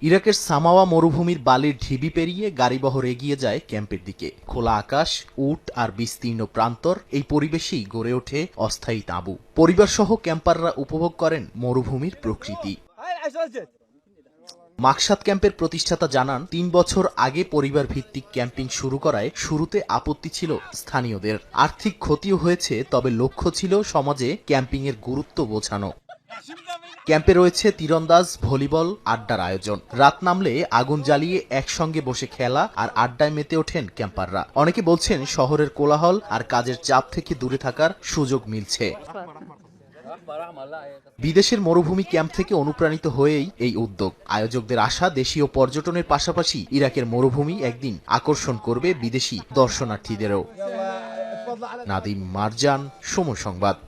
ইরাকের সামাওয়া মরুভূমির বালির ঢিবি পেরিয়ে গাড়িবহর এগিয়ে যায় ক্যাম্পের দিকে। খোলা আকাশ, উট আর বিস্তীর্ণ প্রান্তর, এই পরিবেশেই গড়ে ওঠে অস্থায়ী তাঁবু। পরিবারসহ ক্যাম্পাররা উপভোগ করেন মরুভূমির প্রকৃতি। মাকসাদ ক্যাম্পের প্রতিষ্ঠাতা জানান, ৩ বছর আগে পরিবার ভিত্তিক ক্যাম্পিং শুরু করায় শুরুতে আপত্তি ছিল স্থানীয়দের। আর্থিক ক্ষতিও হয়েছে, তবে লক্ষ্য ছিল সমাজে ক্যাম্পিংয়ের গুরুত্ব বোঝানো। ক্যাম্পে রয়েছে তীরন্দাজ, ভলিবল, আড্ডার আয়োজন। রাত নামলে আগুন জ্বালিয়ে একসঙ্গে বসে খেলা আর আড্ডায় মেতে ওঠেন ক্যাম্পাররা। অনেকে বলছেন শহরের কোলাহল আর কাজের চাপ থেকে দূরে থাকার সুযোগ মিলছে। বিদেশের মরুভূমি ক্যাম্প থেকে অনুপ্রাণিত হয়েই এই উদ্যোগ। আয়োজকদের আশা, দেশীয় পর্যটনের পাশাপাশি ইরাকের মরুভূমি একদিন আকর্ষণ করবে বিদেশি দর্শনার্থীদেরও। নাদিম মারজান, সময় সংবাদ।